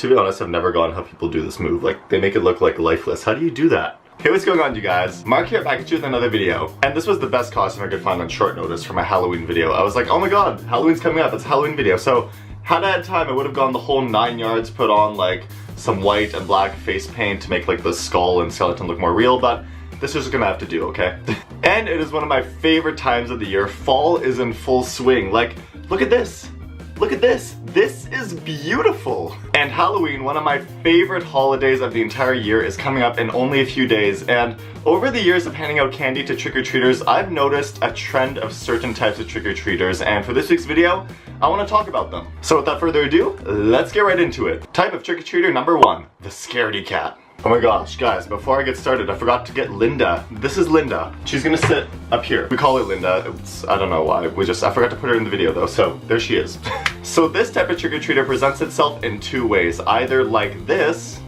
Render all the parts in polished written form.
To be honest, I've never gotten how people do this move. Like, they make it look like lifeless. How do you do that? Hey, what's going on, you guys? Mark here, back at you with another video. And this was the best costume I could find on short notice for my Halloween video. I was like, oh my god, Halloween's coming up, it's a Halloween video. So, had I had time, I would have gone the whole 9 yards, put on like some white and black face paint to make like the skull and skeleton look more real, but this is gonna have to do, okay? And it is one of my favorite times of the year. Fall is in full swing. Like, look at this. Look at this. This is beautiful. And Halloween, one of my favorite holidays of the entire year, is coming up in only a few days. And over the years of handing out candy to trick-or-treaters, I've noticed a trend of certain types of trick-or-treaters. And for this week's video, I want to talk about them. So without further ado, let's get right into it. Type of trick-or-treater number 1, the Scaredy Cat. Oh my gosh, guys, before I get started, I forgot to get Linda. This is Linda. She's gonna sit up here. We call her Linda. I don't know why. I forgot to put her in the video though, so there she is. So this type of trick-or-treater presents itself in two ways. Either like this.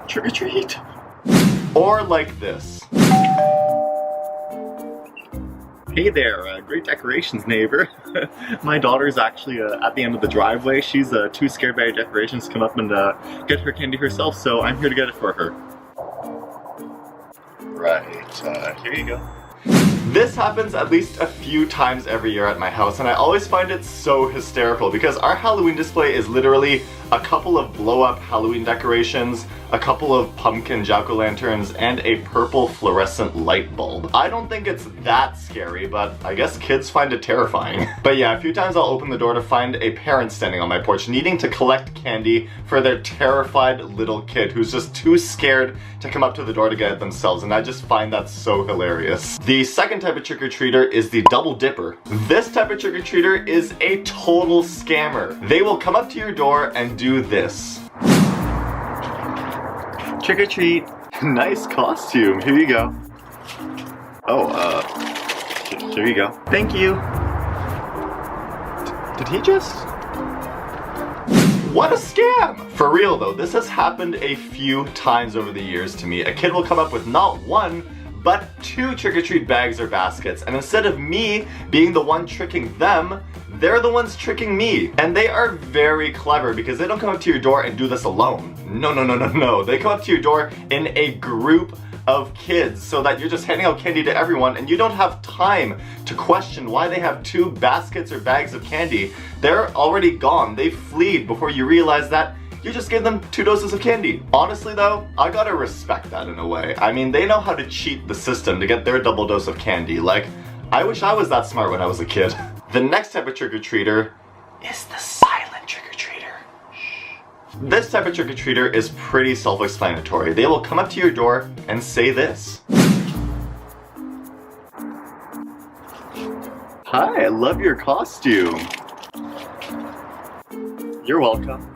Trick-or-treat. Or like this. Hey there, great decorations, neighbor. My daughter's actually at the end of the driveway. She's too scared by decorations to come up and get her candy herself, so I'm here to get it for her. Right, here you go. This happens at least a few times every year at my house, and I always find it so hysterical because our Halloween display is literally a couple of blow-up Halloween decorations, a couple of pumpkin jack-o'-lanterns, and a purple fluorescent light bulb. I don't think it's that scary, but I guess kids find it terrifying. But yeah, a few times I'll open the door to find a parent standing on my porch needing to collect candy for their terrified little kid who's just too scared to come up to the door to get it themselves, and I just find that so hilarious. The second type of trick-or-treater is the double dipper. This type of trick-or-treater is a total scammer. They will come up to your door and do this. Trick or treat. Nice costume. Here you go. Oh, here you go. Thank you. Did he just? What a scam! For real though, this has happened a few times over the years to me. A kid will come up with not one, but 2 trick-or-treat bags or baskets, and instead of me being the one tricking them, they're the ones tricking me. And they are very clever because they don't come up to your door and do this alone. No. They come up to your door in a group of kids so that you're just handing out candy to everyone and you don't have time to question why they have 2 baskets or bags of candy. They're already gone. They fleed before you realize that you just gave them 2 doses of candy. Honestly though, I gotta respect that in a way. I mean, they know how to cheat the system to get their double dose of candy. Like, I wish I was that smart when I was a kid. The next type of trick-or-treater is the silent trick-or-treater. This type of trick-or-treater is pretty self-explanatory. They will come up to your door and say this. Hi, I love your costume. You're welcome.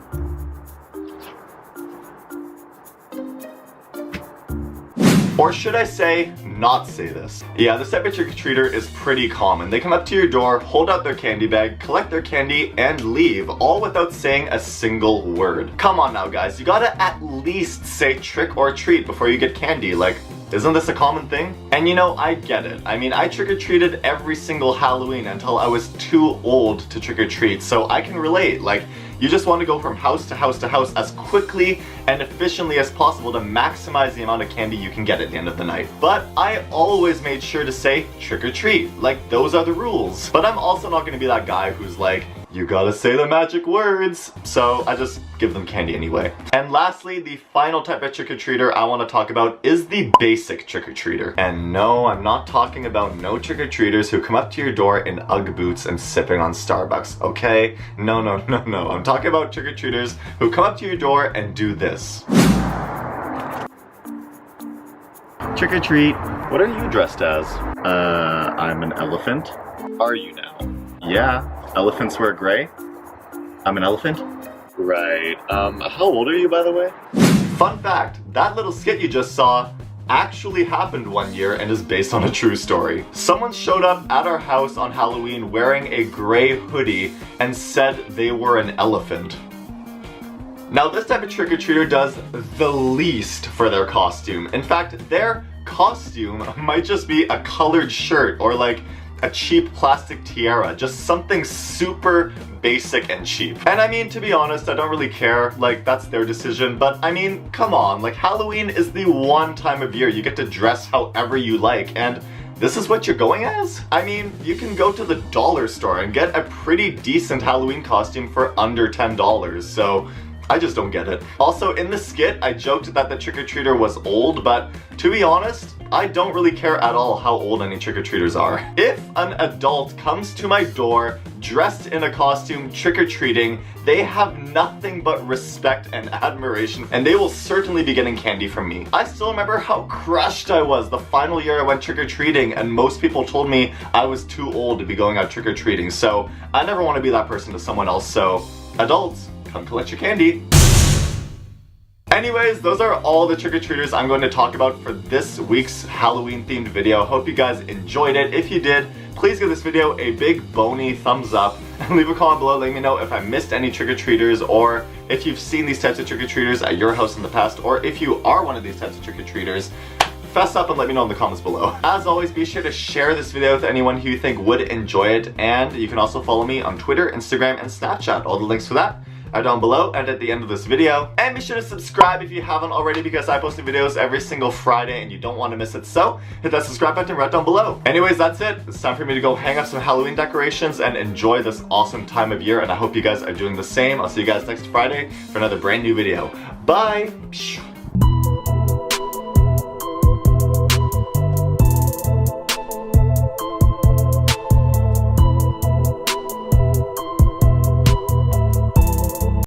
Or should I say, not say this? Yeah, this type of trick-or-treater is pretty common. They come up to your door, hold out their candy bag, collect their candy, and leave, all without saying a single word. Come on now, guys, you gotta at least say trick or treat before you get candy. Like, isn't this a common thing? And you know, I get it. I mean, I trick-or-treated every single Halloween until I was too old to trick-or-treat, so I can relate. Like, you just want to go from house to house to house as quickly and efficiently as possible to maximize the amount of candy you can get at the end of the night. But I always made sure to say trick or treat, like those are the rules. But I'm also not going to be that guy who's like, you gotta say the magic words. So I just give them candy anyway. And lastly, the final type of trick-or-treater I want to talk about is the basic trick-or-treater. And no, I'm not talking about no trick-or-treaters who come up to your door in Ugg boots and sipping on Starbucks, okay? No. I'm talking about trick-or-treaters who come up to your door and do this. Trick or treat. What are you dressed as? I'm an elephant. Are you now? Yeah. Elephants wear gray? I'm an elephant? Right. How old are you, by the way? Fun fact, that little skit you just saw actually happened one year and is based on a true story. Someone showed up at our house on Halloween wearing a gray hoodie and said they were an elephant. Now this type of trick-or-treater does the least for their costume. In fact, their costume might just be a colored shirt or like a cheap plastic tiara, just something super basic and cheap. And I mean, to be honest, I don't really care, like that's their decision, but I mean, come on, like Halloween is the one time of year you get to dress however you like, and this is what you're going as? I mean, you can go to the dollar store and get a pretty decent Halloween costume for under $10, so I just don't get it. Also, in the skit, I joked that the trick-or-treater was old, but to be honest, I don't really care at all how old any trick-or-treaters are. If an adult comes to my door dressed in a costume trick-or-treating, they have nothing but respect and admiration, and they will certainly be getting candy from me. I still remember how crushed I was the final year I went trick-or-treating, and most people told me I was too old to be going out trick-or-treating, so I never want to be that person to someone else, so adults, come collect your candy. Anyways, those are all the trick-or-treaters I'm going to talk about for this week's Halloween themed video. Hope you guys enjoyed it. If you did, please give this video a big bony thumbs up and leave a comment below letting me know if I missed any trick-or-treaters, or if you've seen these types of trick-or-treaters at your house in the past, or if you are one of these types of trick-or-treaters, fess up and let me know in the comments below. As always, be sure to share this video with anyone who you think would enjoy it, and you can also follow me on Twitter, Instagram, and Snapchat. All the links for that are down below and at the end of this video. And be sure to subscribe if you haven't already, because I post videos every single Friday and you don't want to miss it, so hit that subscribe button right down below. Anyways, that's it. It's time for me to go hang up some Halloween decorations and enjoy this awesome time of year, and I hope you guys are doing the same. I'll see you guys next Friday for another brand new video. Bye!